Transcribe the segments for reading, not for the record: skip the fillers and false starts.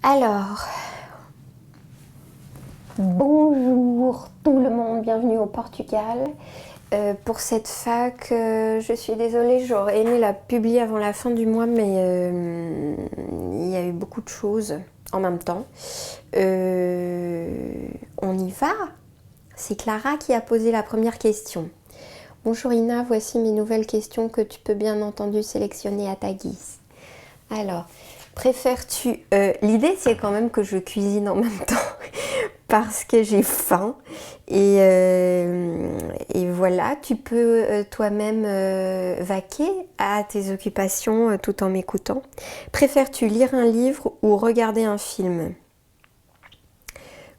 Alors, bonjour tout le monde, bienvenue au Portugal. Pour cette fac, je suis désolée, j'aurais aimé la publier avant la fin du mois, mais il y a eu beaucoup de choses en même temps. On y va? C'est Clara qui a posé la première question. Bonjour Ina, voici mes nouvelles questions que tu peux bien entendu sélectionner à ta guise. Alors, préfères-tu... l'idée c'est quand même que je cuisine en même temps parce que j'ai faim et voilà, tu peux toi-même vaquer à tes occupations tout en m'écoutant. Préfères-tu lire un livre ou regarder un film?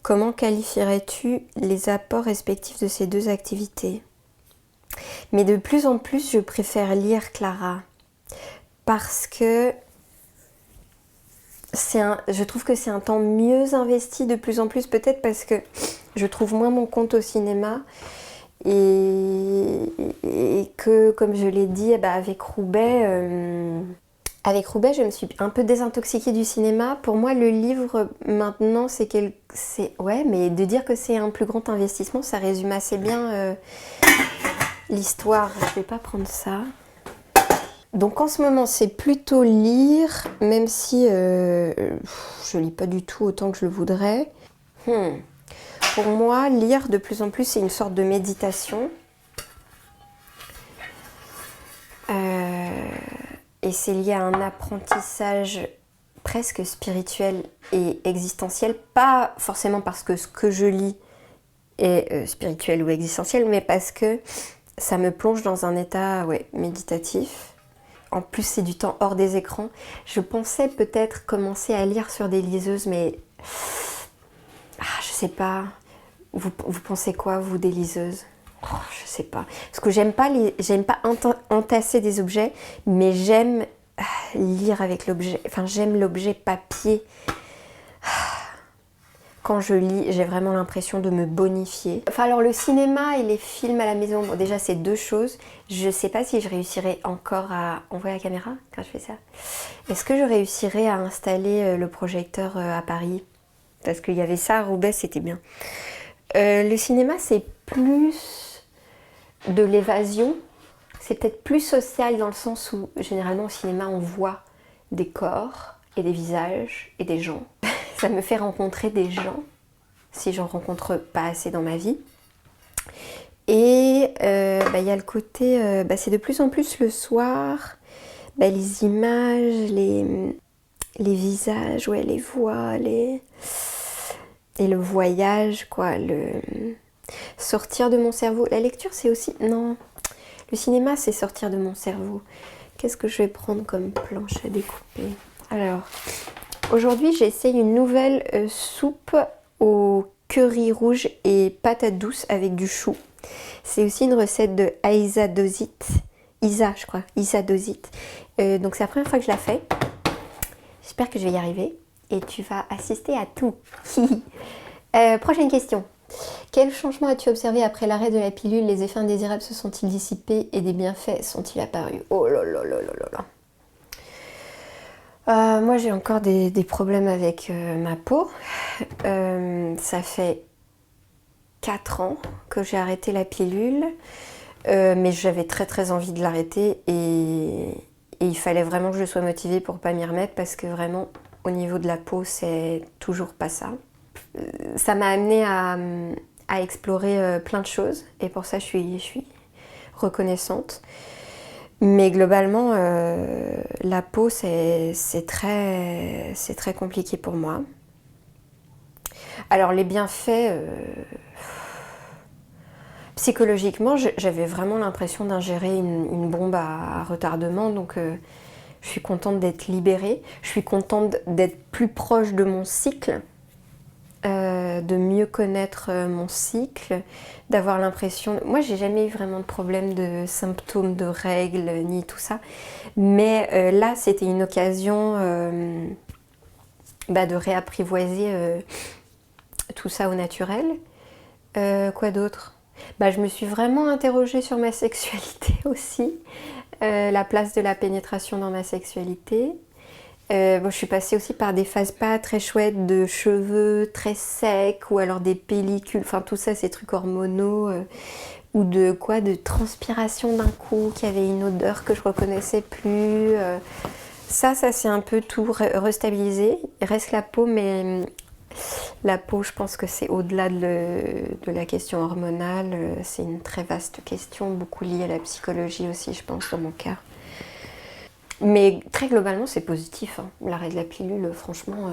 Comment qualifierais-tu les apports respectifs de ces deux activités? Mais de plus en plus, je préfère lire, Clara, parce que je trouve que c'est un temps mieux investi de plus en plus, peut-être parce que je trouve moins mon compte au cinéma et que, comme je l'ai dit, avec Roubaix, je me suis un peu désintoxiquée du cinéma. Pour moi, le livre, maintenant, ouais, mais de dire que c'est un plus grand investissement, ça résume assez bien l'histoire. Je vais pas prendre ça. Donc en ce moment, c'est plutôt lire, même si je lis pas du tout autant que je le voudrais. Pour moi, lire de plus en plus, c'est une sorte de méditation. Et c'est lié à un apprentissage presque spirituel et existentiel. Pas forcément parce que ce que je lis est spirituel ou existentiel, mais parce que ça me plonge dans un état méditatif. En plus, c'est du temps hors des écrans. Je pensais peut-être commencer à lire sur des liseuses, mais je sais pas. Vous pensez quoi, vous, des liseuses? Je sais pas. Parce que j'aime pas entasser des objets, mais j'aime lire avec l'objet. Enfin, j'aime l'objet papier. Quand je lis, j'ai vraiment l'impression de me bonifier. Enfin, alors le cinéma et les films à la maison, bon, déjà c'est deux choses. Je sais pas si je réussirai encore à... On voit la caméra quand je fais ça? Est-ce que je réussirai à installer le projecteur à Paris? Parce qu'il y avait ça à Roubaix, c'était bien. Le cinéma, c'est plus de l'évasion. C'est peut-être plus social dans le sens où, généralement, au cinéma, on voit des corps et des visages et des gens. Ça me fait rencontrer des gens, si j'en rencontre pas assez dans ma vie. Et y a le côté, c'est de plus en plus le soir, les images, les visages, les voix, et le voyage, quoi, le sortir de mon cerveau. La lecture, c'est aussi... Non, le cinéma, c'est sortir de mon cerveau. Qu'est-ce que je vais prendre comme planche à découper? Alors... Aujourd'hui, j'essaye une nouvelle soupe au curry rouge et patates douces avec du chou. C'est aussi une recette de Isa Dozit. Donc c'est la première fois que je la fais. J'espère que je vais y arriver. Et tu vas assister à tout. Prochaine question. Quel changement as-tu observé après l'arrêt de la pilule? Les effets indésirables se sont-ils dissipés et des bienfaits sont-ils apparus? Oh là là là là là là. Moi j'ai encore des problèmes avec ma peau. Ça fait 4 ans que j'ai arrêté la pilule, mais j'avais très très envie de l'arrêter et il fallait vraiment que je sois motivée pour pas m'y remettre parce que vraiment au niveau de la peau c'est toujours pas ça. Ça m'a amenée à explorer plein de choses et pour ça je suis reconnaissante. Mais globalement, la peau, c'est très compliqué pour moi. Alors les bienfaits, psychologiquement, j'avais vraiment l'impression d'ingérer une bombe à retardement, donc je suis contente d'être libérée. Je suis contente d'être plus proche de mon cycle, de mieux connaître mon cycle, d'avoir l'impression... Moi, j'ai jamais eu vraiment de problème de symptômes de règles, ni tout ça. Mais là, c'était une occasion de réapprivoiser tout ça au naturel. Quoi d'autre? Je me suis vraiment interrogée sur ma sexualité aussi. La place de la pénétration dans ma sexualité. Bon, je suis passée aussi par des phases pas très chouettes de cheveux très secs ou alors des pellicules, enfin tout ça, ces trucs hormonaux ou de transpiration d'un coup qui avait une odeur que je reconnaissais plus. Ça c'est un peu tout restabilisé. Il reste la peau, mais la peau, je pense que c'est au-delà de la question hormonale. C'est une très vaste question, beaucoup liée à la psychologie aussi, je pense, dans mon cas. Mais très globalement, c'est positif. Hein. L'arrêt de la pilule, franchement,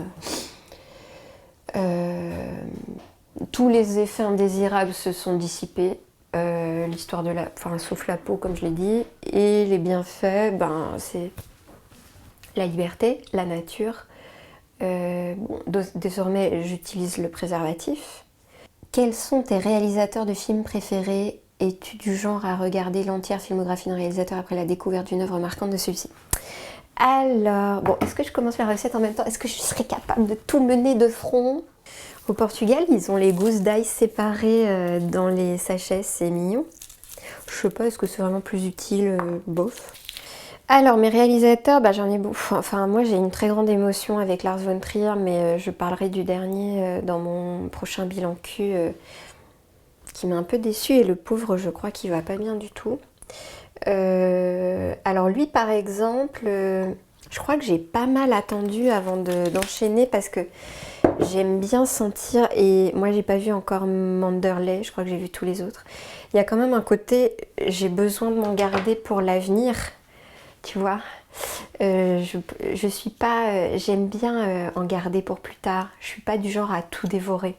tous les effets indésirables se sont dissipés. L'histoire de la... Enfin, sauf la peau, comme je l'ai dit. Et les bienfaits, c'est la liberté, la nature. Désormais, j'utilise le préservatif. Quels sont tes réalisateurs de films préférés? Es-tu du genre à regarder l'entière filmographie d'un réalisateur après la découverte d'une œuvre marquante de celui-ci? Alors, bon, est-ce que je commence la recette en même temps? Est-ce que je serais capable de tout mener de front? Au Portugal, ils ont les gousses d'ail séparées dans les sachets, c'est mignon. Je sais pas, est-ce que c'est vraiment plus utile? Bof. Alors, mes réalisateurs, j'en ai beaucoup. Enfin, moi, j'ai une très grande émotion avec Lars von Trier, mais je parlerai du dernier dans mon prochain bilan Q, qui m'a un peu déçue, et le pauvre, je crois qu'il va pas bien du tout. Alors lui, par exemple, je crois que j'ai pas mal attendu avant d'enchaîner parce que j'aime bien sentir, et moi j'ai pas vu encore Manderley, je crois que j'ai vu tous les autres. Il y a quand même un côté, j'ai besoin de m'en garder pour l'avenir, tu vois. Je suis pas, j'aime bien en garder pour plus tard. Je suis pas du genre à tout dévorer.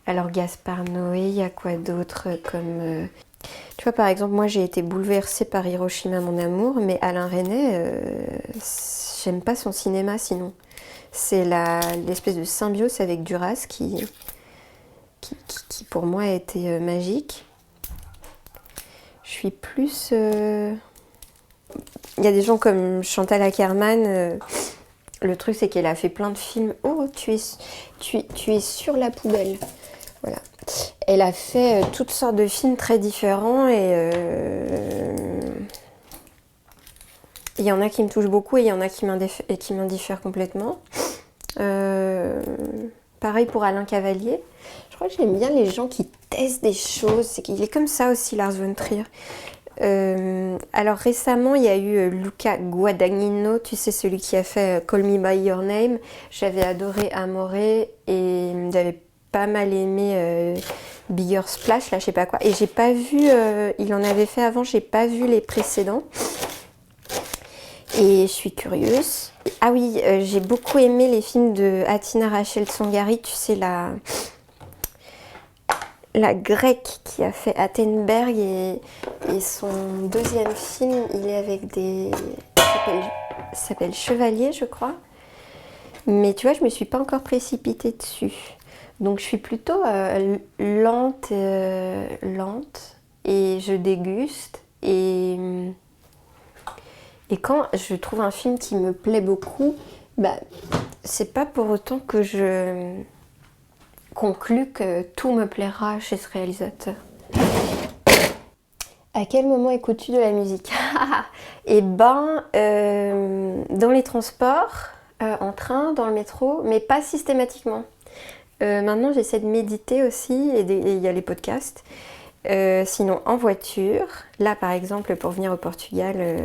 Alors Gaspard Noé, il y a quoi d'autre comme... Tu vois, par exemple, moi j'ai été bouleversée par Hiroshima, mon amour, mais Alain Resnais, j'aime pas son cinéma sinon. C'est l'espèce de symbiose avec Duras qui pour moi a été magique. Je suis plus... Il y a des gens comme Chantal Akerman, le truc c'est qu'elle a fait plein de films. Oh, tu es sur la poubelle. Voilà. Elle a fait toutes sortes de films très différents et il y en a qui me touchent beaucoup et il y en a qui m'indiffèrent complètement. Pareil pour Alain Cavalier. Je crois que j'aime bien les gens qui testent des choses. C'est qu'il est comme ça aussi, Lars von Trier. Alors récemment, il y a eu Luca Guadagnino, tu sais, celui qui a fait Call Me By Your Name. J'avais adoré Amore et j'avais pas mal aimé Bigger Splash, là je sais pas quoi. Et j'ai pas vu, il en avait fait avant, j'ai pas vu les précédents. Et je suis curieuse. Ah oui, j'ai beaucoup aimé les films de Atina Rachel Tsangari, tu sais, la grecque qui a fait Attenberg, et son deuxième film, il est avec des... Ça s'appelle Chevalier, je crois. Mais tu vois, je me suis pas encore précipitée dessus. Donc je suis plutôt lente et je déguste. Et quand je trouve un film qui me plaît beaucoup, c'est pas pour autant que je conclus que tout me plaira chez ce réalisateur. À quel moment écoutes-tu de la musique? Dans les transports, en train, dans le métro, mais pas systématiquement. Maintenant, j'essaie de méditer aussi, et il y a les podcasts. Sinon, en voiture. Là, par exemple, pour venir au Portugal,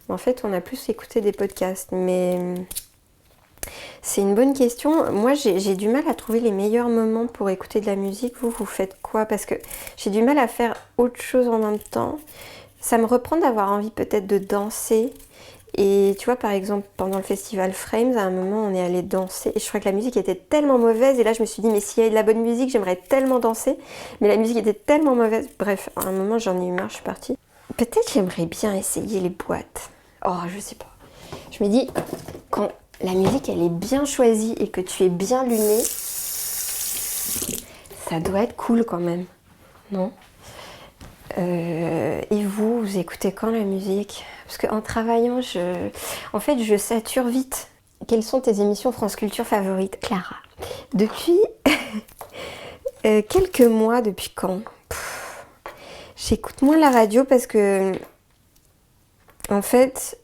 en fait, on a plus écouté des podcasts. Mais c'est une bonne question. Moi, j'ai du mal à trouver les meilleurs moments pour écouter de la musique. Vous faites quoi? Parce que j'ai du mal à faire autre chose en même temps. Ça me reprend d'avoir envie peut-être de danser. Et tu vois, par exemple, pendant le festival Frames, à un moment, on est allé danser. Et je crois que la musique était tellement mauvaise. Et là, je me suis dit, mais s'il y a de la bonne musique, j'aimerais tellement danser. Mais la musique était tellement mauvaise. Bref, à un moment, j'en ai eu marre, je suis partie. Peut-être j'aimerais bien essayer les boîtes. Oh, je sais pas. Je me dis, quand la musique, elle est bien choisie et que tu es bien luné, ça doit être cool quand même. Non? Et vous écoutez quand la musique? Parce qu'en travaillant, en fait, je sature vite. Quelles sont tes émissions France Culture favorites, Clara? Depuis quelques mois, depuis quand? J'écoute moins la radio parce que, en fait,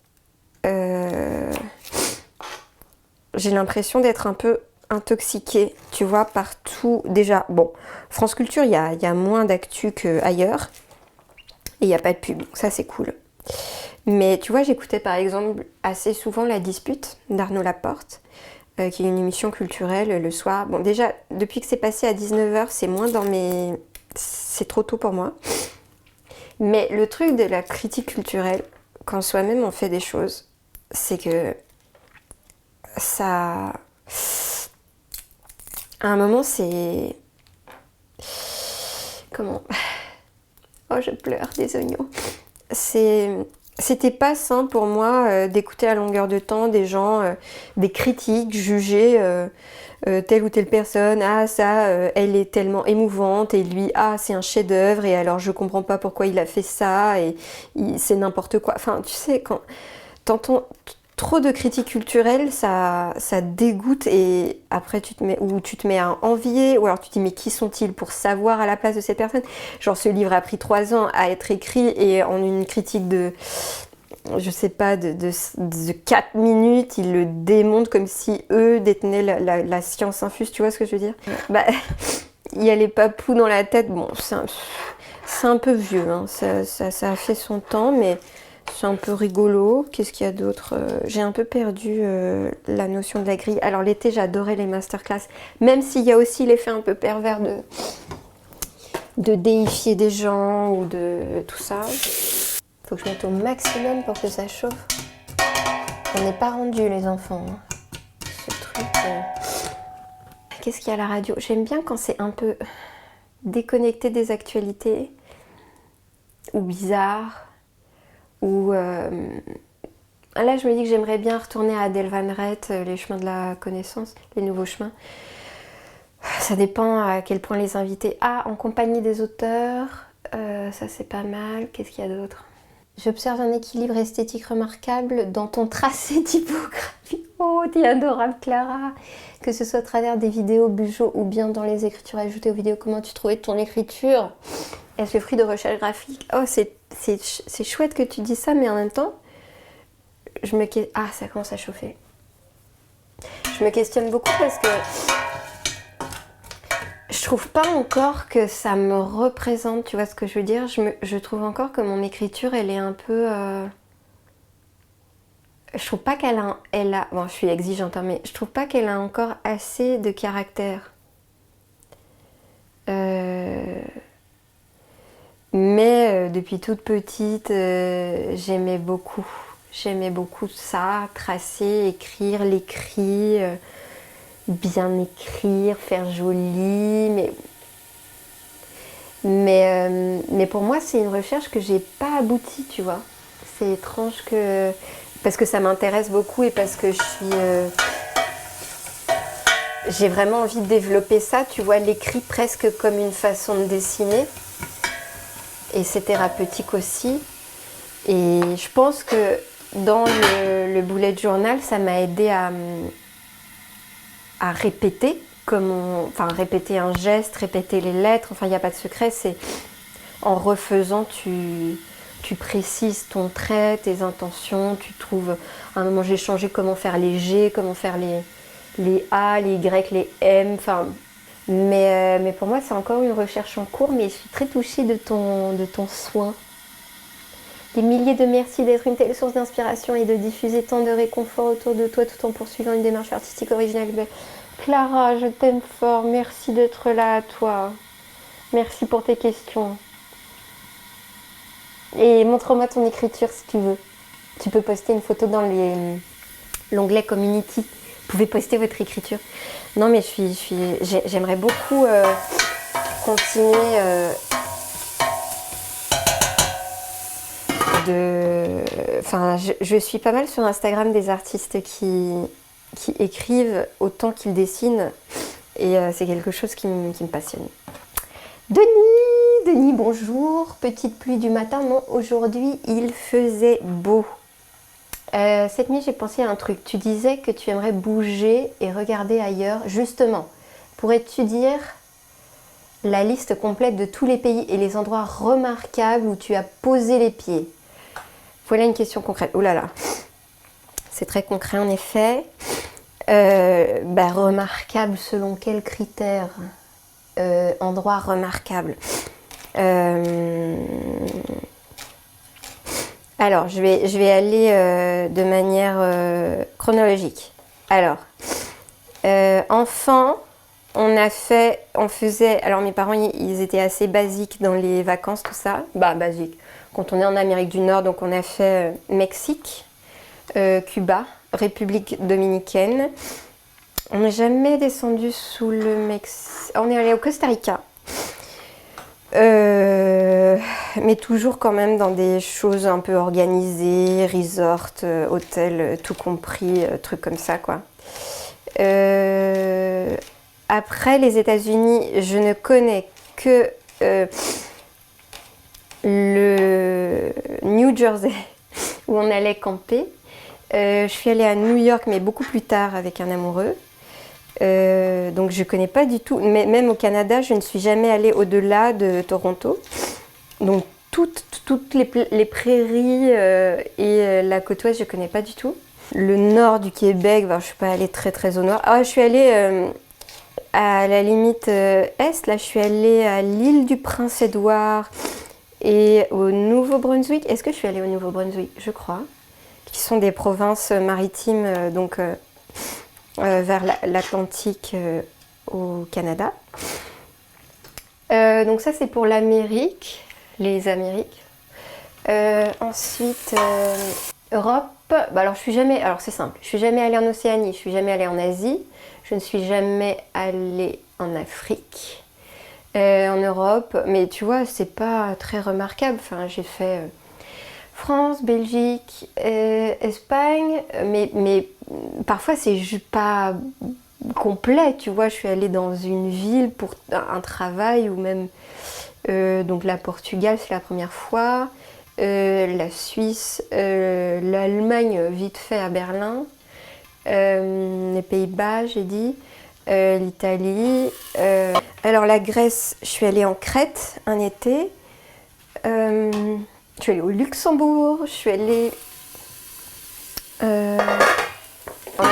j'ai l'impression d'être un peu intoxiquée, tu vois, partout. Déjà, bon, France Culture, il y a moins d'actu qu'ailleurs. Et il n'y a pas de pub, donc ça c'est cool. Mais tu vois, j'écoutais par exemple assez souvent La Dispute d'Arnaud Laporte, qui est une émission culturelle le soir. Bon, déjà, depuis que c'est passé à 19h, c'est moins dans mes... C'est trop tôt pour moi. Mais le truc de la critique culturelle, quand soi-même on fait des choses, c'est que ça... À un moment, c'est... Comment... Oh, je pleure, des oignons. C'était pas sain pour moi d'écouter à longueur de temps des gens, des critiques, juger telle ou telle personne. Ah, ça, elle est tellement émouvante, et lui, ah, c'est un chef-d'œuvre, et alors je comprends pas pourquoi il a fait ça, et c'est n'importe quoi. Enfin, tu sais, quand t'entends trop de critiques culturelles, ça dégoûte, et après tu te mets à envier, ou alors tu te dis mais qui sont-ils pour savoir à la place de cette personne. Genre ce livre a pris 3 ans à être écrit, et en une critique de, je sais pas, de 4 minutes, ils le démontent comme si eux détenaient la science infuse, tu vois ce que je veux dire. Bah, il y a les papous dans la tête, bon, c'est un peu vieux, hein. Ça a fait son temps, mais... C'est un peu rigolo. Qu'est-ce qu'il y a d'autre? J'ai un peu perdu la notion de la grille. Alors l'été, j'adorais les masterclass. Même s'il y a aussi l'effet un peu pervers de déifier des gens ou de tout ça. Faut que je mette au maximum pour que ça chauffe. On n'est pas rendu les enfants. Hein. Ce truc... Qu'est-ce qu'il y a à la radio? J'aime bien quand c'est un peu déconnecté des actualités. Ou bizarre. Ou là je me dis que j'aimerais bien retourner à Adèle Van Rett, les chemins de la connaissance, les nouveaux chemins. Ça dépend à quel point les invités. Ah, en compagnie des auteurs, ça c'est pas mal. Qu'est-ce qu'il y a d'autre? J'observe un équilibre esthétique remarquable dans ton tracé typographique. Oh, t'es adorable Clara. Que ce soit à travers des vidéos Bujo ou bien dans les écritures ajoutées aux vidéos, comment tu trouvais ton écriture? Est-ce le fruit de recherche graphique? Oh, c'est chouette que tu dis ça, mais en même temps, ah, ça commence à chauffer. Je me questionne beaucoup parce que je trouve pas encore que ça me représente, tu vois ce que je veux dire? Je trouve encore que mon écriture, elle est un peu... Je trouve pas qu'elle a... Bon, je suis exigeante, hein, mais je trouve pas qu'elle a encore assez de caractère. Mais depuis toute petite, j'aimais beaucoup ça, tracer, écrire, l'écrit, bien écrire, faire joli, mais pour moi c'est une recherche que j'ai pas aboutie, tu vois. C'est étrange parce que ça m'intéresse beaucoup et parce que j'ai vraiment envie de développer ça, tu vois, l'écrit presque comme une façon de dessiner. Et c'est thérapeutique aussi. Et je pense que dans le bullet journal, ça m'a aidé à répéter, répéter un geste, répéter les lettres. Enfin, il n'y a pas de secret, c'est en refaisant, tu précises ton trait, tes intentions, tu trouves... À un moment, j'ai changé comment faire les G, comment faire les A, les Y, les M, enfin... Mais pour moi, c'est encore une recherche en cours, mais je suis très touchée de ton soin. Des milliers de merci d'être une telle source d'inspiration et de diffuser tant de réconfort autour de toi tout en poursuivant une démarche artistique originale. Clara, je t'aime fort, merci d'être là à toi. Merci pour tes questions. Et montre-moi ton écriture si tu veux. Tu peux poster une photo dans l'onglet Community. Vous pouvez poster votre écriture. Non mais j'aimerais beaucoup continuer je suis pas mal sur Instagram des artistes qui écrivent autant qu'ils dessinent et c'est quelque chose qui me passionne. Denis, bonjour. Petite pluie du matin. Non, aujourd'hui il faisait beau. Cette nuit j'ai pensé à un truc. Tu disais que tu aimerais bouger et regarder ailleurs. Justement, pourrais-tu dire la liste complète de tous les pays et les endroits remarquables où tu as posé les pieds? Voilà une question concrète. Oh là là, c'est très concret en effet. Remarquable selon quels critères? Endroit remarquable. Alors, je vais aller de manière chronologique. Alors, enfant, on faisait, alors mes parents, ils étaient assez basiques dans les vacances, tout ça. Basique. Quand on est en Amérique du Nord, donc on a fait Mexique, Cuba, République dominicaine. On n'est jamais descendu sous le Mexique. On est allé au Costa Rica. Mais toujours quand même dans des choses un peu organisées, resort, hôtel, tout compris, trucs comme ça, quoi. Après les États-Unis, je ne connais que le New Jersey, où on allait camper. Je suis allée à New York, mais beaucoup plus tard avec un amoureux. Donc je connais pas du tout, mais même au Canada, je ne suis jamais allée au-delà de Toronto. Donc toutes les prairies et la côte ouest, je connais pas du tout. Le nord du Québec, je suis pas allée très au nord. Ah, je suis allée à la limite est, là je suis allée à l'île du Prince-Édouard et au Nouveau-Brunswick. Est-ce que je suis allée au Nouveau-Brunswick? Je crois. Qui sont des provinces maritimes, vers l'Atlantique au Canada. Donc ça c'est pour l'Amérique, les Amériques. Ensuite, Europe. Alors c'est simple, je suis jamais allée en Océanie, je suis jamais allée en Asie, je ne suis jamais allée en Afrique, en Europe, mais tu vois c'est pas très remarquable. Enfin, j'ai fait France, Belgique, Espagne, mais parfois c'est juste pas complet, tu vois. Je suis allée dans une ville pour un travail ou même donc la Portugal, c'est la première fois, la Suisse, l'Allemagne vite fait à Berlin, les Pays-Bas j'ai dit, l'Italie. Alors la Grèce, je suis allée en Crète un été. Je suis allée au Luxembourg, je suis allée en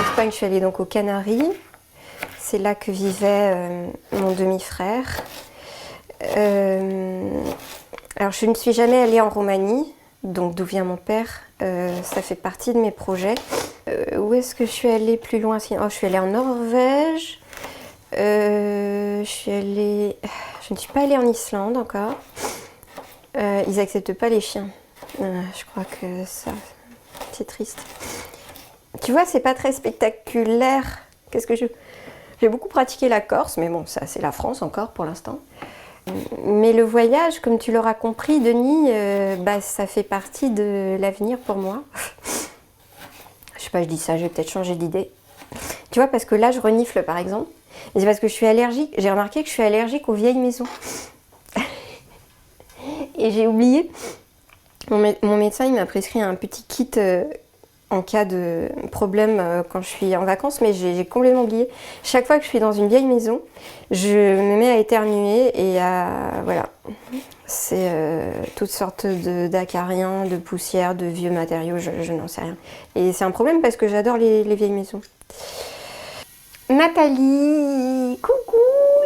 Espagne, je suis allée donc aux Canaries. C'est là que vivait mon demi-frère. Alors je ne suis jamais allée en Roumanie, donc d'où vient mon père. Ça fait partie de mes projets. Où est-ce que je suis allée plus loin? Je suis allée en Norvège. Je ne suis pas allée en Islande encore. Ils acceptent pas les chiens. Je crois que ça, c'est triste. Tu vois, c'est pas très spectaculaire. J'ai beaucoup pratiqué la Corse, mais bon, ça c'est la France encore pour l'instant. Mais le voyage, comme tu l'auras compris, Denis, ça fait partie de l'avenir pour moi. Je sais pas, je dis ça, je vais peut-être changer d'idée. Tu vois, parce que là, je renifle par exemple. Et c'est parce que je suis allergique. J'ai remarqué que je suis allergique aux vieilles maisons. Et j'ai oublié. Mon médecin, il m'a prescrit un petit kit en cas de problème quand je suis en vacances, mais j'ai complètement oublié. Chaque fois que je suis dans une vieille maison, je me mets à éternuer et voilà. C'est toutes sortes d'acariens, de poussières, de vieux matériaux, je n'en sais rien. Et c'est un problème parce que j'adore les vieilles maisons. Nathalie! Coucou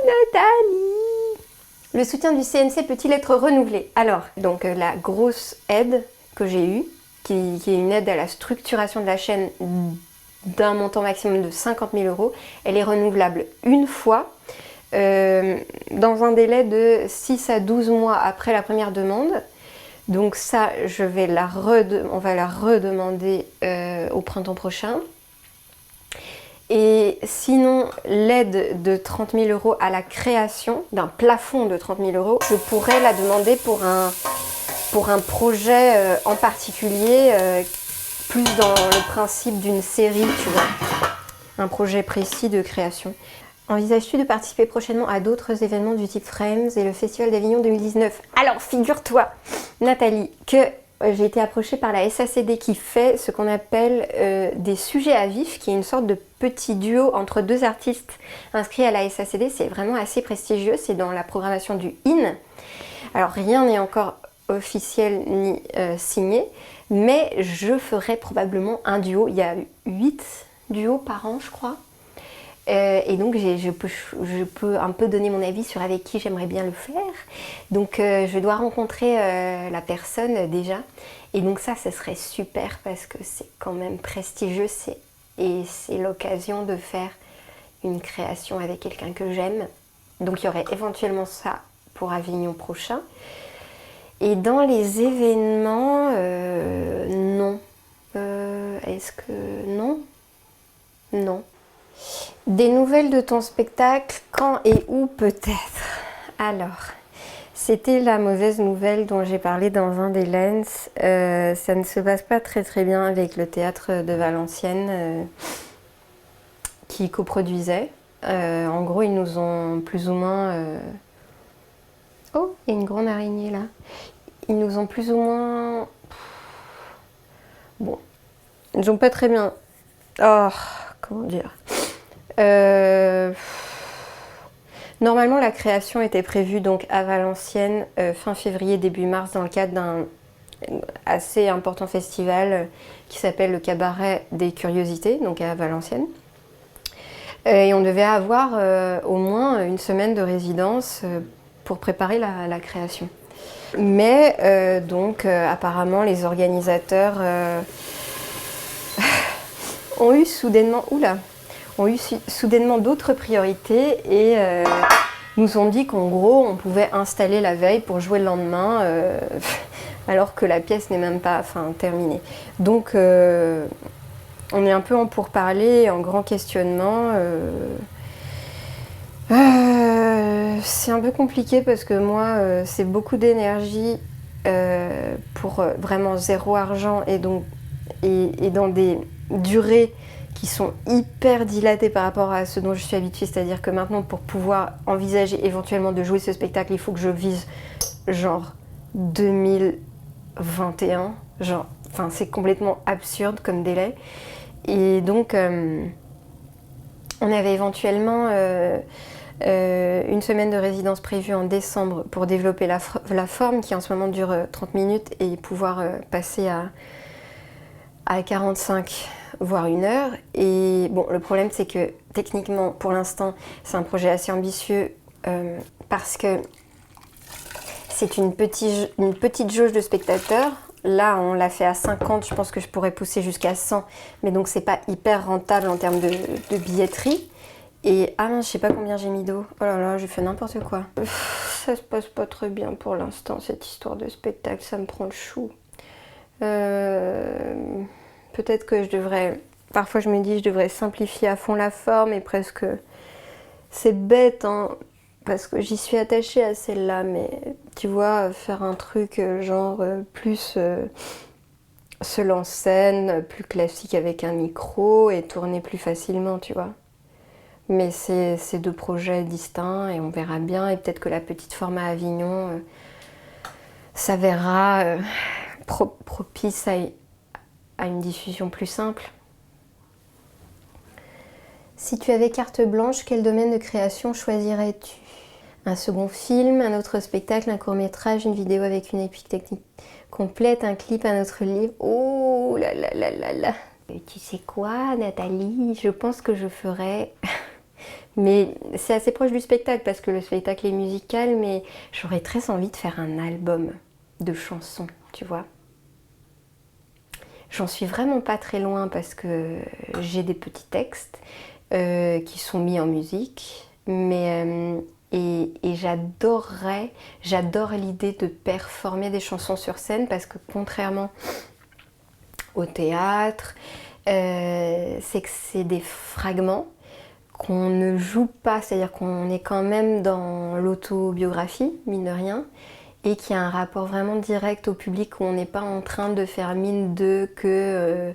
Nathalie! Le soutien du CNC peut-il être renouvelé? Alors, donc la grosse aide que j'ai eue, qui est une aide à la structuration de la chaîne d'un montant maximum de 50 000 €, elle est renouvelable une fois, dans un délai de 6 à 12 mois après la première demande. Donc ça, on va la redemander au printemps prochain. Et sinon, l'aide de 30 000 € à la création d'un plafond de 30 000 €, je pourrais la demander pour un projet en particulier, plus dans le principe d'une série, tu vois. Un projet précis de création. Envisages-tu de participer prochainement à d'autres événements du type Frames et le Festival d'Avignon 2019? Alors, figure-toi, Nathalie, que j'ai été approchée par la SACD qui fait ce qu'on appelle des sujets à vif, qui est une sorte de petit duo entre deux artistes inscrits à la SACD. C'est vraiment assez prestigieux, c'est dans la programmation du IN. Alors rien n'est encore officiel ni signé, mais je ferai probablement un duo. Il y a 8 duos par an, je crois. Et donc je peux un peu donner mon avis sur avec qui j'aimerais bien le faire. Donc je dois rencontrer la personne déjà. Et donc ça, ce serait super parce que c'est quand même prestigieux. Et c'est l'occasion de faire une création avec quelqu'un que j'aime. Donc il y aurait éventuellement ça pour Avignon prochain. Et dans les événements, non. Est-ce que... Non. Non. Des nouvelles de ton spectacle, quand et où peut-être? Alors, c'était la mauvaise nouvelle dont j'ai parlé dans un des lens. Ça ne se passe pas très très bien avec le théâtre de Valenciennes qui coproduisait. En gros, ils nous ont plus ou moins... Oh, il y a une grande araignée là. Ils nous ont plus ou moins... Bon, ils n'ont pas très bien... Oh, comment dire? Normalement, la création était prévue donc à Valenciennes fin février, début mars, dans le cadre d'un assez important festival qui s'appelle le Cabaret des Curiosités, donc à Valenciennes. Et on devait avoir au moins une semaine de résidence pour préparer la création. Mais donc apparemment les organisateurs ont eu soudainement... Oula, ont eu soudainement d'autres priorités et nous ont dit qu'en gros on pouvait installer la veille pour jouer le lendemain alors que la pièce n'est même pas terminée. Donc on est un peu en pourparlers, en grand questionnement. C'est un peu compliqué parce que moi c'est beaucoup d'énergie pour vraiment zéro argent et dans des durées qui sont hyper dilatées par rapport à ce dont je suis habituée, c'est-à-dire que maintenant pour pouvoir envisager éventuellement de jouer ce spectacle, il faut que je vise genre 2021, c'est complètement absurde comme délai. Et donc on avait éventuellement une semaine de résidence prévue en décembre pour développer la forme qui en ce moment dure 30 minutes et pouvoir passer à 45 voire 1 heure. Et bon, le problème c'est que techniquement pour l'instant c'est un projet assez ambitieux parce que c'est une petite jauge de spectateurs. Là on l'a fait à 50, je pense que je pourrais pousser jusqu'à 100, mais donc c'est pas hyper rentable en termes de billetterie. Et ah mince, je sais pas combien j'ai mis d'eau. Oh là là, j'ai fait n'importe quoi. Ça se passe pas très bien pour l'instant cette histoire de spectacle, ça me prend le chou. Peut-être que je devrais... Parfois je me dis je devrais simplifier à fond la forme et presque... C'est bête hein, parce que j'y suis attachée à celle-là, mais tu vois, faire un truc genre plus seul en scène, plus classique avec un micro et tourner plus facilement, tu vois. Mais c'est 2 projets distincts et on verra bien. Et peut-être que la petite forme à Avignon s'avérera propice à une diffusion plus simple. Si tu avais carte blanche, quel domaine de création choisirais-tu? Un second film, un autre spectacle, un court-métrage, une vidéo avec une épique technique complète, un clip, un autre livre. Oh là là là là là. Et tu sais quoi, Nathalie? Je pense que je ferais... Mais c'est assez proche du spectacle parce que le spectacle est musical, mais j'aurais très envie de faire un album de chansons, tu vois. J'en suis vraiment pas très loin parce que j'ai des petits textes qui sont mis en musique, mais j'adore l'idée de performer des chansons sur scène parce que contrairement au théâtre, c'est que c'est des fragments qu'on ne joue pas, c'est-à-dire qu'on est quand même dans l'autobiographie, mine de rien, et qu'il y a un rapport vraiment direct au public où on n'est pas en train de faire mine de que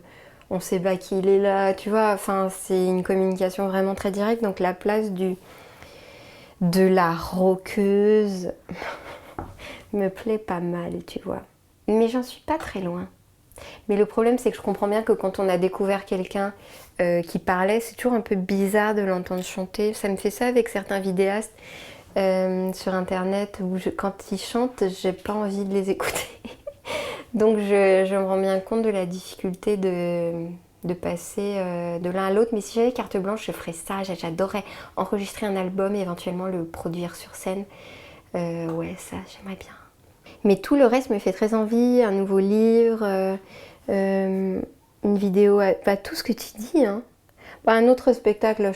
on sait pas qu'il est là, tu vois, enfin c'est une communication vraiment très directe, donc la place de la rockeuse me plaît pas mal, tu vois. Mais j'en suis pas très loin. Mais le problème c'est que je comprends bien que quand on a découvert quelqu'un qui parlait, c'est toujours un peu bizarre de l'entendre chanter. Ça me fait ça avec certains vidéastes sur internet où quand ils chantent, j'ai pas envie de les écouter. Donc je me rends bien compte de la difficulté de passer de l'un à l'autre. Mais si j'avais carte blanche, je ferais ça. J'adorerais enregistrer un album et éventuellement le produire sur scène. Ouais, ça, j'aimerais bien. Mais tout le reste me fait très envie. Un nouveau livre, une vidéo, tout ce que tu dis, hein. Un autre spectacle,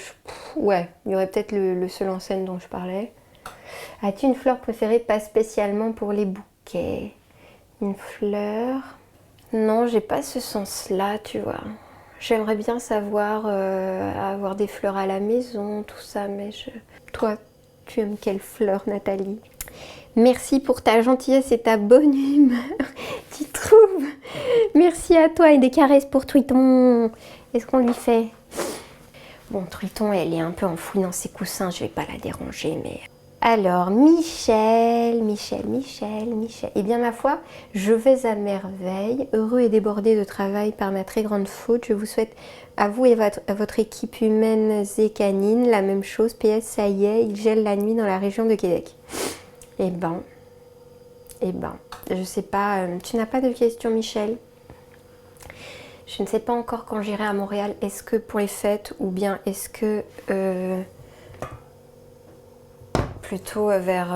ouais, il y aurait peut-être le seul en scène dont je parlais. As-tu une fleur préférée, pas spécialement pour les bouquets? Une fleur? Non, j'ai pas ce sens-là, tu vois. J'aimerais bien savoir avoir des fleurs à la maison, tout ça, mais Toi, tu aimes quelle fleur, Nathalie? Merci pour ta gentillesse et ta bonne humeur, tu trouves? Merci à toi et des caresses pour Triton. Est-ce qu'on lui fait? Bon, Triton, elle est un peu enfouie dans ses coussins, je vais pas la déranger, mais... Alors, Michel. Eh bien, ma foi, je vais à merveille, heureux et débordé de travail par ma très grande faute. Je vous souhaite, à vous et à votre équipe humaine et canine, la même chose. PS, ça y est, il gèle la nuit dans la région de Québec. Eh ben, je sais pas, tu n'as pas de questions, Michel? Je ne sais pas encore quand j'irai à Montréal, est-ce que pour les fêtes ou bien est-ce que plutôt vers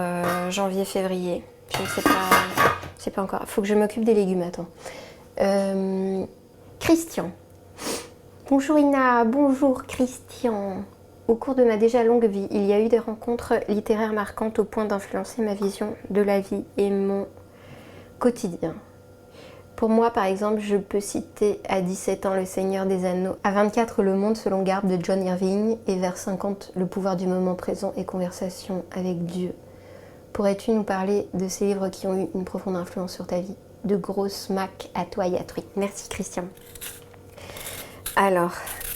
janvier-février. Je ne sais pas encore. Il faut que je m'occupe des légumes, attends. Christian. Bonjour Ina, bonjour Christian. Au cours de ma déjà longue vie, il y a eu des rencontres littéraires marquantes au point d'influencer ma vision de la vie et mon quotidien. Pour moi, par exemple, je peux citer à 17 ans Le Seigneur des Anneaux, à 24 Le Monde selon Garp de John Irving et vers 50 Le pouvoir du moment présent et Conversation avec Dieu. Pourrais-tu nous parler de ces livres qui ont eu une profonde influence sur ta vie? De grosses macs à toi et à toi. Merci Christian. Alors,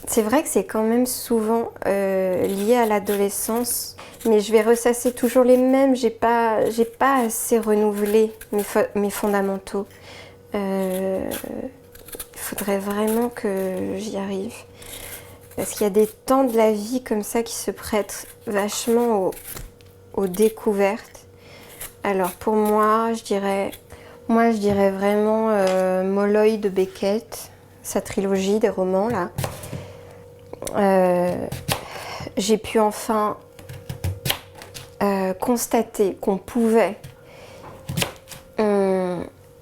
c'est vrai que c'est quand même souvent lié à l'adolescence, mais je vais ressasser toujours les mêmes. J'ai pas assez renouvelé mes fondamentaux. Il faudrait vraiment que j'y arrive. Parce qu'il y a des temps de la vie comme ça qui se prêtent vachement aux découvertes. Alors pour moi, je dirais vraiment Molloy de Beckett, sa trilogie des romans là. J'ai pu enfin constater qu'on pouvait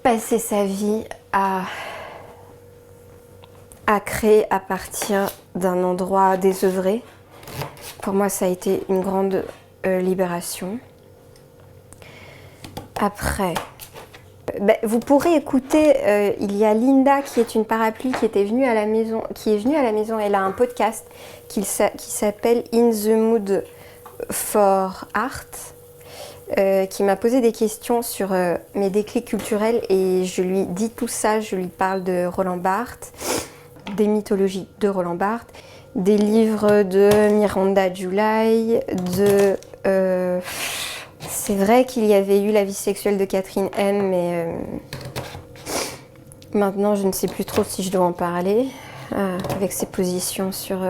passer sa vie à créer à partir d'un endroit désœuvré. Pour moi, ça a été une grande libération. Après, vous pourrez écouter, il y a Linda qui est une parapluie qui est venue à la maison. Elle a un podcast qui s'appelle In the Mood for Art. Qui m'a posé des questions sur mes déclics culturels et je lui dis tout ça, je lui parle de Roland Barthes, des mythologies de Roland Barthes, des livres de Miranda July, c'est vrai qu'il y avait eu La vie sexuelle de Catherine N, mais maintenant je ne sais plus trop si je dois en parler, avec ses positions sur,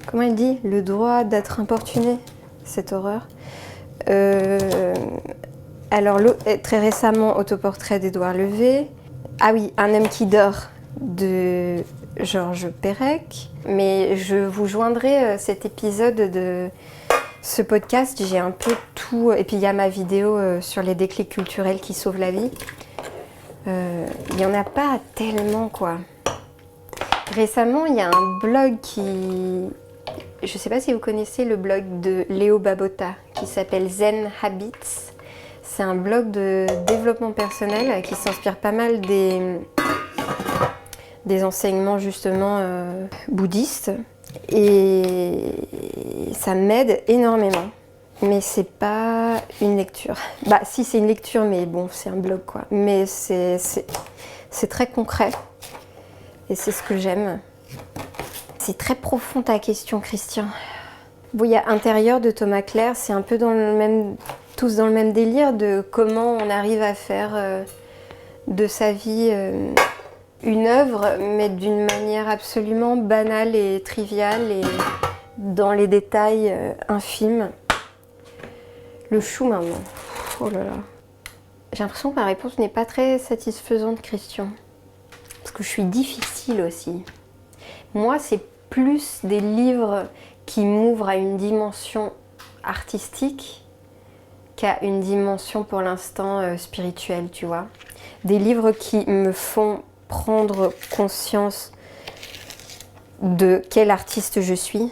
comment elle dit, le droit d'être importuné, cette horreur. Alors très récemment, Autoportrait d'Édouard Levé. Ah oui, Un homme qui dort de Georges Perec. Mais je vous joindrai cet épisode de ce podcast. J'ai un peu tout. Et puis il y a ma vidéo sur les déclics culturels qui sauvent la vie. Il n'y en a pas tellement quoi. Récemment, il y a un blog qui... Je ne sais pas si vous connaissez le blog de Léo Babota qui s'appelle Zen Habits. C'est un blog de développement personnel qui s'inspire pas mal des enseignements justement bouddhistes. Et ça m'aide énormément. Mais c'est pas une lecture. Si c'est une lecture, mais bon, c'est un blog quoi. Mais c'est très concret. Et c'est ce que j'aime. C'est très profond ta question, Christian. Bon, il y a Intérieur de Thomas Clair, c'est un peu tous dans le même délire de comment on arrive à faire de sa vie une œuvre, mais d'une manière absolument banale et triviale et dans les détails infimes. Le chou maintenant. Oh là là. J'ai l'impression que ma réponse n'est pas très satisfaisante, Christian. Parce que je suis difficile aussi. Moi, c'est plus des livres qui m'ouvrent à une dimension artistique qu'à une dimension pour l'instant spirituelle, tu vois. Des livres qui me font prendre conscience de quel artiste je suis,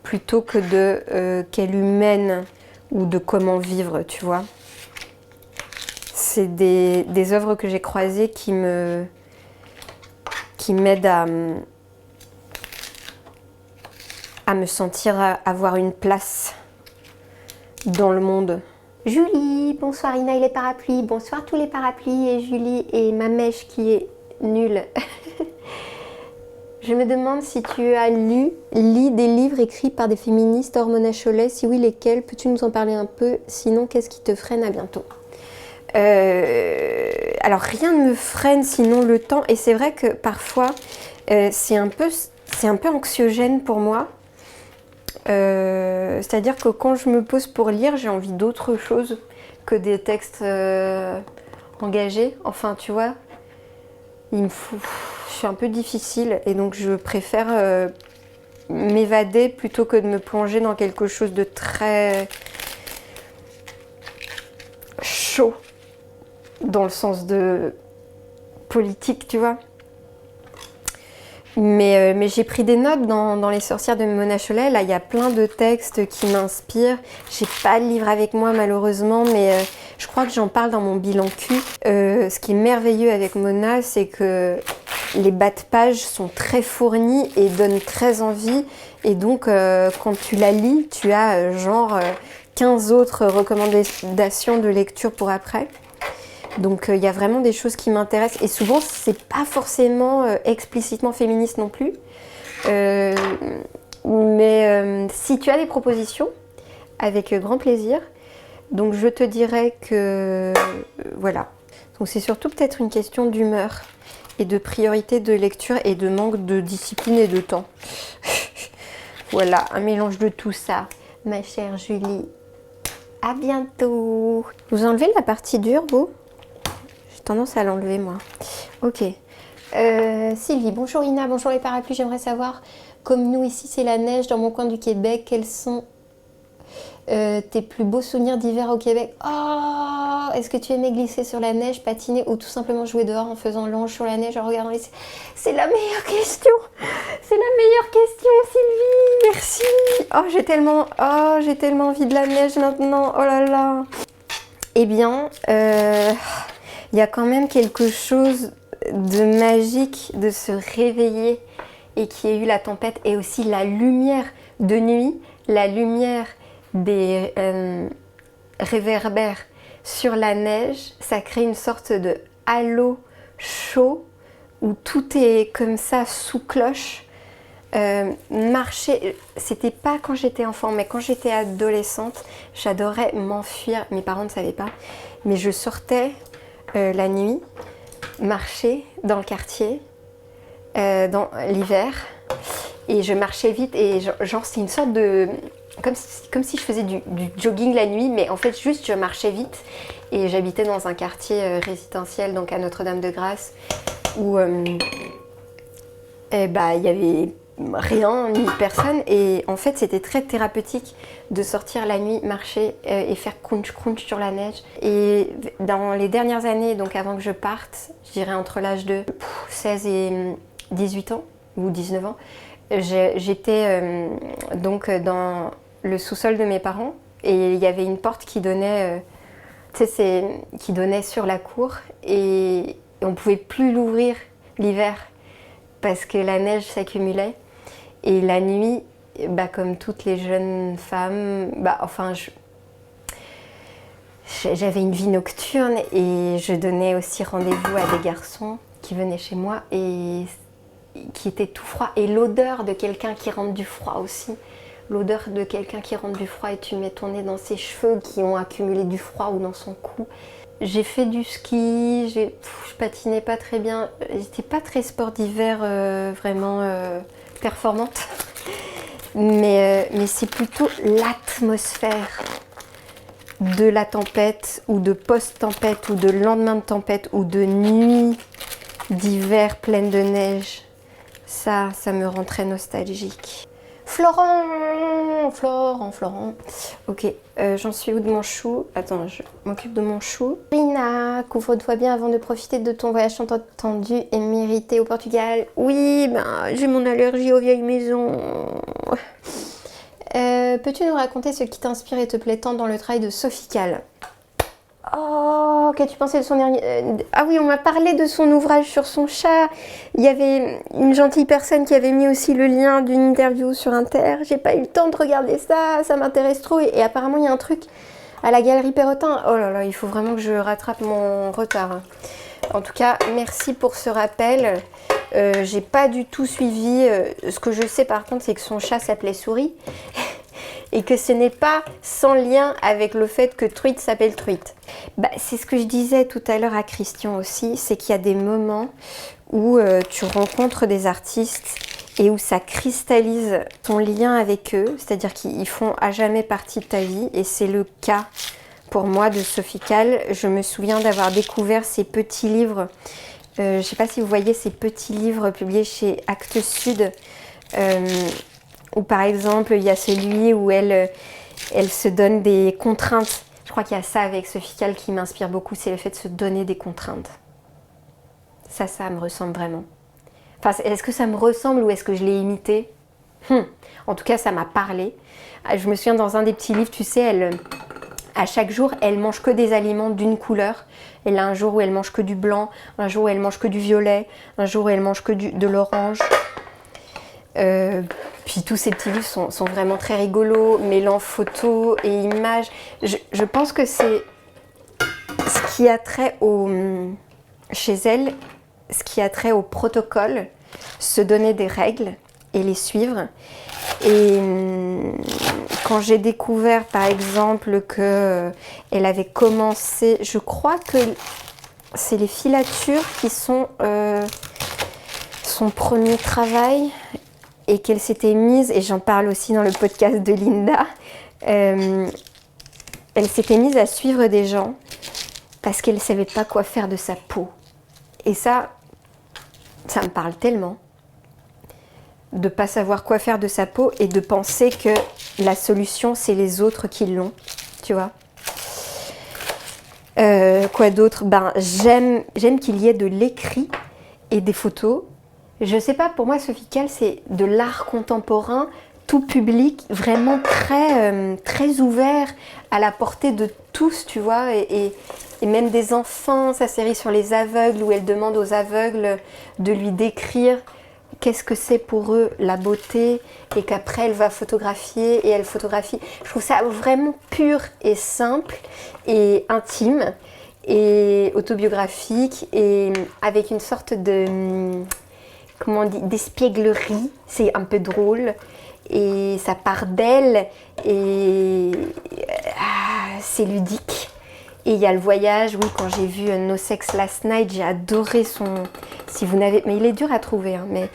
plutôt que de quelle humaine ou de comment vivre, tu vois. C'est des œuvres que j'ai croisées qui m'aident à me sentir avoir une place dans le monde. Julie, bonsoir Ina et les parapluies, bonsoir tous les parapluies et Julie et ma mèche qui est nulle. Je me demande si tu as lu des livres écrits par des féministes hors Mona Chollet, si oui lesquels, peux-tu nous en parler un peu, sinon qu'est-ce qui te freine? À bientôt. Alors rien ne me freine sinon le temps, et c'est vrai que parfois c'est un peu anxiogène pour moi. C'est-à-dire que quand je me pose pour lire, j'ai envie d'autre chose que des textes engagés. Enfin, tu vois, je suis un peu difficile et donc je préfère m'évader plutôt que de me plonger dans quelque chose de très chaud, dans le sens de politique, tu vois. Mais j'ai pris des notes dans Les Sorcières de Mona Chollet. Là, il y a plein de textes qui m'inspirent. J'ai pas le livre avec moi, malheureusement, mais je crois que j'en parle dans mon bilan cul. Ce qui est merveilleux avec Mona, c'est que les bas de page sont très fournis et donnent très envie. Et donc, quand tu la lis, tu as 15 autres recommandations de lecture pour après. Donc il y a vraiment des choses qui m'intéressent et souvent c'est pas forcément explicitement féministe non plus. Mais si tu as des propositions, avec grand plaisir. Donc je te dirais que voilà. Donc c'est surtout peut-être une question d'humeur et de priorité de lecture et de manque de discipline et de temps. Voilà, un mélange de tout ça, ma chère Julie. À bientôt. Vous enlevez la partie dure, vous ? Tendance à l'enlever moi. Ok. Sylvie, bonjour Ina, bonjour les parapluies. J'aimerais savoir, comme nous ici c'est la neige dans mon coin du Québec, quels sont tes plus beaux souvenirs d'hiver au Québec? Oh, est-ce que tu aimais glisser sur la neige, patiner ou tout simplement jouer dehors en faisant l'ange sur la neige en regardant les... C'est la meilleure question. C'est la meilleure question, Sylvie. Merci. J'ai tellement envie de la neige maintenant. Oh là là. Eh bien, il y a quand même quelque chose de magique de se réveiller et qu'il y ait eu la tempête et aussi la lumière de nuit, la lumière des réverbères sur la neige, ça crée une sorte de halo chaud où tout est comme ça sous cloche. Marcher, c'était pas quand j'étais enfant, mais quand j'étais adolescente, j'adorais m'enfuir. Mes parents ne savaient pas, mais je sortais la nuit, marcher dans le quartier, dans l'hiver, et je marchais vite et genre c'est une sorte de... Comme si je faisais du jogging la nuit, mais en fait juste je marchais vite et j'habitais dans un quartier résidentiel, donc à Notre-Dame-de-Grâce, où il y avait rien ni personne et en fait c'était très thérapeutique de sortir la nuit, marcher et faire crunch crunch sur la neige. Et dans les dernières années, donc avant que je parte, je dirais entre l'âge de 16 et 18 ans ou 19 ans, j'étais donc dans le sous-sol de mes parents et il y avait une porte qui donnait qui donnait sur la cour et on pouvait plus l'ouvrir l'hiver parce que la neige s'accumulait. Et la nuit, comme toutes les jeunes femmes, j'avais une vie nocturne et je donnais aussi rendez-vous à des garçons qui venaient chez moi et qui étaient tout froids. Et l'odeur de quelqu'un qui rentre du froid aussi. L'odeur de quelqu'un qui rentre du froid et tu mets ton nez dans ses cheveux qui ont accumulé du froid ou dans son cou. J'ai fait du ski, je patinais pas très bien. J'étais pas très sport d'hiver vraiment performante. Mais c'est plutôt l'atmosphère de la tempête ou de post-tempête ou de lendemain de tempête ou de nuit d'hiver pleine de neige Ça me rend très nostalgique. Florent. Ok, j'en suis où de mon chou? Attends, je m'occupe de mon chou. Rina, couvre-toi bien avant de profiter de ton voyage tant attendu et mérité au Portugal. Oui, ben, j'ai mon allergie aux vieilles maisons. Peux-tu nous raconter ce qui t'inspire et te plaît tant dans le travail de Sophie Calle? Oh, qu'as-tu pensé de son dernier... Ah oui, on m'a parlé de son ouvrage sur son chat. Il y avait une gentille personne qui avait mis aussi le lien d'une interview sur Inter. J'ai pas eu le temps de regarder ça, ça m'intéresse trop. Et apparemment, il y a un truc à la Galerie Perrotin. Oh là là, il faut vraiment que je rattrape mon retard. En tout cas, merci pour ce rappel. J'ai pas du tout suivi. Ce que je sais par contre, c'est que son chat s'appelait Souris. Et que ce n'est pas sans lien avec le fait que Truite s'appelle Truite. Bah, c'est ce que je disais tout à l'heure à Christian aussi, c'est qu'il y a des moments où tu rencontres des artistes et où ça cristallise ton lien avec eux, c'est-à-dire qu'ils font à jamais partie de ta vie, et c'est le cas pour moi de Sophie Calle. Je me souviens d'avoir découvert ces petits livres, je ne sais pas si vous voyez ces petits livres publiés chez Actes Sud, où par exemple il y a celui où elle se donne des contraintes. Je crois qu'il y a ça avec Sophie Calle qui m'inspire beaucoup, c'est le fait de se donner des contraintes. Ça me ressemble vraiment. Enfin, est-ce que ça me ressemble ou est-ce que je l'ai imité? En tout cas, ça m'a parlé. Je me souviens dans un des petits livres, tu sais, à chaque jour, elle mange que des aliments d'une couleur. Elle a un jour où elle mange que du blanc, un jour où elle mange que du violet, un jour où elle mange que de l'orange. Puis tous ces petits livres sont vraiment très rigolos, mêlant photos et images. Je pense que c'est ce qui a trait chez elle, ce qui a trait au protocole, se donner des règles et les suivre. Et quand j'ai découvert par exemple qu'elle avait commencé, je crois que c'est les filatures qui sont son premier travail, et qu'elle s'était mise, et j'en parle aussi dans le podcast de Linda, elle s'était mise à suivre des gens parce qu'elle ne savait pas quoi faire de sa peau. Et ça me parle tellement, de ne pas savoir quoi faire de sa peau et de penser que la solution, c'est les autres qui l'ont, tu vois. Quoi d'autre? J'aime qu'il y ait de l'écrit et des photos. Je sais pas, pour moi, Sophie Calle, c'est de l'art contemporain, tout public, vraiment très ouvert, à la portée de tous, tu vois, et même des enfants. Sa série sur les aveugles, où elle demande aux aveugles de lui décrire qu'est-ce que c'est pour eux la beauté, et qu'après elle va photographier, et elle photographie. Je trouve ça vraiment pur et simple, et intime, et autobiographique, et avec une sorte de... comment on dit, d'espièglerie, c'est un peu drôle, et ça part d'elle, et c'est ludique. Et il y a le voyage, oui, quand j'ai vu No Sex Last Night, j'ai adoré son... Si vous n'avez... Mais il est dur à trouver, hein, mais...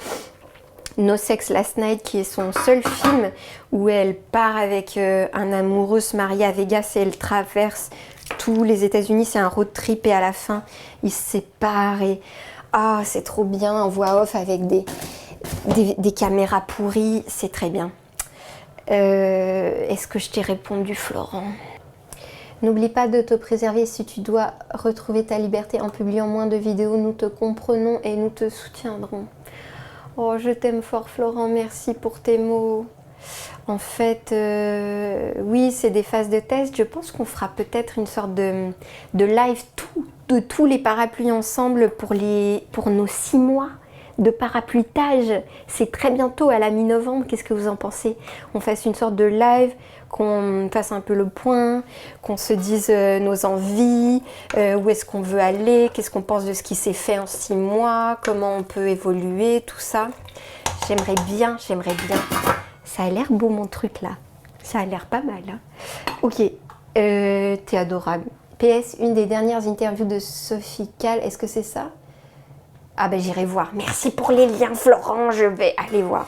No Sex Last Night, qui est son seul film, où elle part avec un amoureux se marier à Vegas, et elle traverse tous les États-Unis, c'est un road trip, et à la fin, ils se séparent, et... Ah, c'est trop bien, en voix off avec des caméras pourries, c'est très bien. Est-ce que je t'ai répondu, Florent? N'oublie pas de te préserver si tu dois retrouver ta liberté en publiant moins de vidéos. Nous te comprenons et nous te soutiendrons. Oh, je t'aime fort, Florent, merci pour tes mots. En fait, oui, c'est des phases de test. Je pense qu'on fera peut-être une sorte de live de tous les parapluies ensemble pour nos 6 mois de parapluitage. C'est très bientôt, à la mi-novembre. Qu'est-ce que vous en pensez? On fasse une sorte de live, qu'on fasse un peu le point, qu'on se dise nos envies, où est-ce qu'on veut aller, qu'est-ce qu'on pense de ce qui s'est fait en 6 mois, comment on peut évoluer, tout ça. J'aimerais bien. Ça a l'air beau mon truc là. Ça a l'air pas mal. Hein. Ok, t'es adorable. PS, une des dernières interviews de Sophie Calle, est-ce que c'est ça? Ah ben j'irai voir. Merci pour les liens, Florent, je vais aller voir.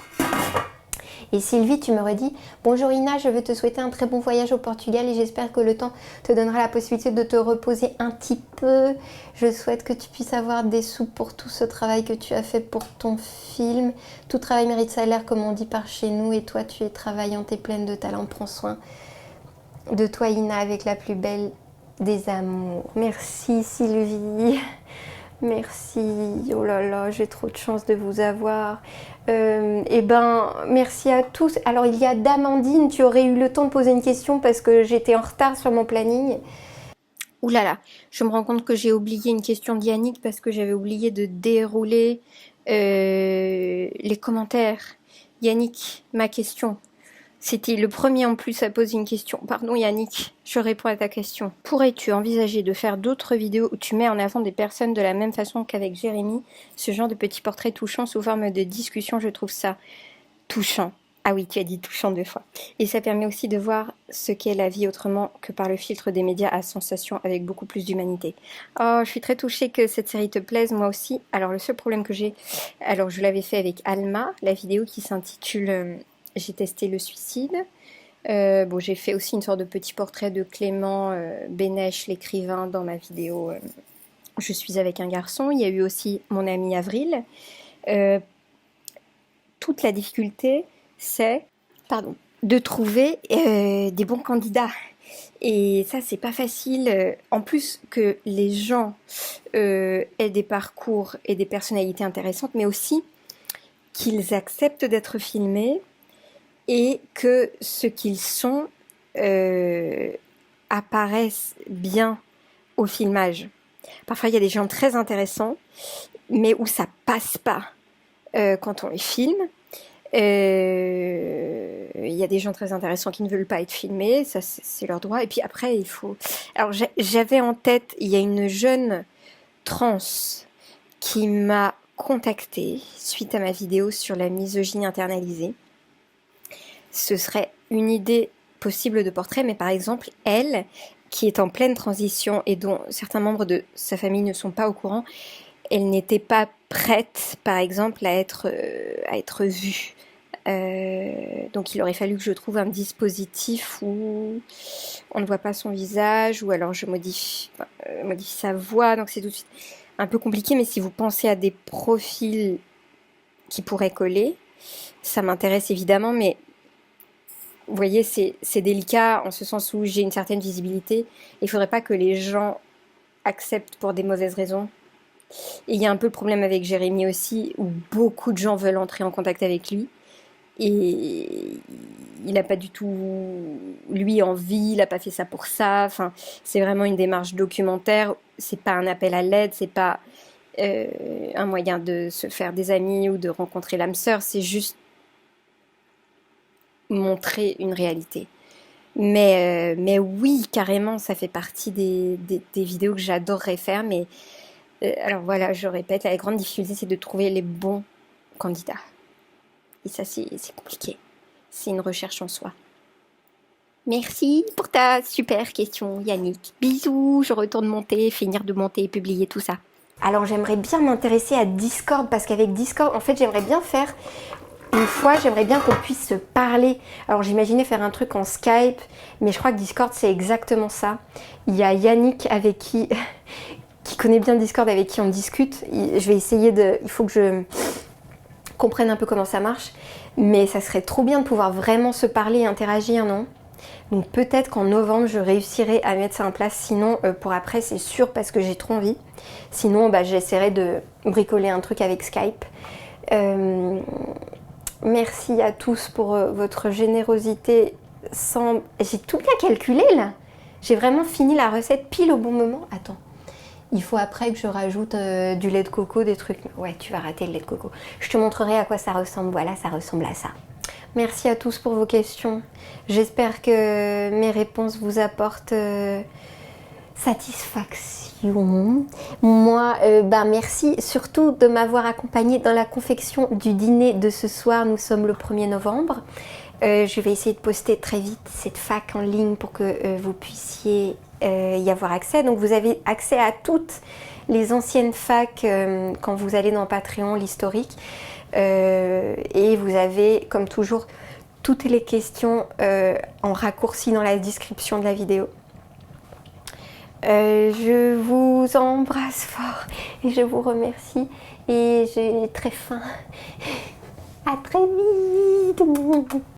Et Sylvie, tu m'aurais dit « Bonjour Ina, je veux te souhaiter un très bon voyage au Portugal et j'espère que le temps te donnera la possibilité de te reposer un petit peu. Je souhaite que tu puisses avoir des sous pour tout ce travail que tu as fait pour ton film. Tout travail mérite salaire, comme on dit par chez nous, et toi tu es travaillante et pleine de talent. Prends soin de toi Ina avec la plus belle des amours. » Merci Sylvie. Merci, oh là là, j'ai trop de chance de vous avoir. Eh ben, merci à tous. Alors, il y a d'Amandine, tu aurais eu le temps de poser une question parce que j'étais en retard sur mon planning. Ouh là là, je me rends compte que j'ai oublié une question de Yannick parce que j'avais oublié de dérouler les commentaires. Yannick, ma question. C'était le premier en plus à poser une question. Pardon Yannick, je réponds à ta question. Pourrais-tu envisager de faire d'autres vidéos où tu mets en avant des personnes de la même façon qu'avec Jérémy? Ce genre de petits portraits touchants sous forme de discussion, je trouve ça touchant. Ah oui, tu as dit touchant 2 fois. Et ça permet aussi de voir ce qu'est la vie autrement que par le filtre des médias à sensation avec beaucoup plus d'humanité. Oh, je suis très touchée que cette série te plaise, moi aussi. Alors le seul problème que j'ai, alors je l'avais fait avec Alma, la vidéo qui s'intitule J'ai testé le suicide. Bon, j'ai fait aussi une sorte de petit portrait de Clément Bénèche, l'écrivain, dans ma vidéo Je suis avec un garçon. Il y a eu aussi mon ami Avril. Toute la difficulté, c'est de trouver des bons candidats. Et ça, c'est pas facile. En plus que les gens aient des parcours et des personnalités intéressantes, mais aussi qu'ils acceptent d'être filmés et que ce qu'ils sont apparaissent bien au filmage. Parfois, il y a des gens très intéressants, mais où ça passe pas quand on les filme. Il y a des gens très intéressants qui ne veulent pas être filmés, ça c'est leur droit. Et puis après, il faut... Alors, j'avais en tête, il y a une jeune trans qui m'a contactée suite à ma vidéo sur la misogynie internalisée. Ce serait une idée possible de portrait, mais par exemple, elle, qui est en pleine transition et dont certains membres de sa famille ne sont pas au courant, elle n'était pas prête, par exemple, à être vue. Donc il aurait fallu que je trouve un dispositif où on ne voit pas son visage, ou alors je modifie sa voix, donc c'est tout de suite un peu compliqué, mais si vous pensez à des profils qui pourraient coller, ça m'intéresse évidemment, mais vous voyez, c'est délicat en ce sens où j'ai une certaine visibilité. Il ne faudrait pas que les gens acceptent pour des mauvaises raisons. Et il y a un peu le problème avec Jérémy aussi, où beaucoup de gens veulent entrer en contact avec lui. Et il n'a pas du tout, lui, envie, il n'a pas fait ça pour ça. Enfin, c'est vraiment une démarche documentaire. C'est pas un appel à l'aide, c'est pas un moyen de se faire des amis ou de rencontrer l'âme sœur. C'est juste montrer une réalité. Mais oui, carrément, ça fait partie des vidéos que j'adorerais faire. Mais alors voilà, je répète, la grande difficulté, c'est de trouver les bons candidats. Et ça, c'est compliqué. C'est une recherche en soi. Merci pour ta super question, Yannick. Bisous, je retourne monter, finir de monter et publier tout ça. Alors, j'aimerais bien m'intéresser à Discord, parce qu'avec Discord, en fait, j'aimerais bien faire... Une fois, j'aimerais bien qu'on puisse se parler. Alors, j'imaginais faire un truc en Skype, mais je crois que Discord, c'est exactement ça. Il y a Yannick avec qui connaît bien Discord, avec qui on discute. Je vais essayer de... Il faut que je comprenne un peu comment ça marche. Mais ça serait trop bien de pouvoir vraiment se parler et interagir, non? Donc peut-être qu'en novembre, je réussirai à mettre ça en place. Sinon, pour après, c'est sûr, parce que j'ai trop envie. Sinon, j'essaierai de bricoler un truc avec Skype. Merci à tous pour votre générosité. J'ai tout bien calculé là. J'ai vraiment fini la recette pile au bon moment. Attends, il faut après que je rajoute du lait de coco, des trucs. Ouais, tu vas rater le lait de coco. Je te montrerai à quoi ça ressemble. Voilà, ça ressemble à ça. Merci à tous pour vos questions. J'espère que mes réponses vous apportent satisfaction. Moi, merci surtout de m'avoir accompagnée dans la confection du dîner de ce soir. Nous sommes le 1er novembre. Je vais essayer de poster très vite cette fac en ligne pour que vous puissiez y avoir accès. Donc vous avez accès à toutes les anciennes facs quand vous allez dans Patreon, l'historique. Et vous avez, comme toujours, toutes les questions en raccourci dans la description de la vidéo. Je vous embrasse fort et je vous remercie et j'ai très faim. À très vite.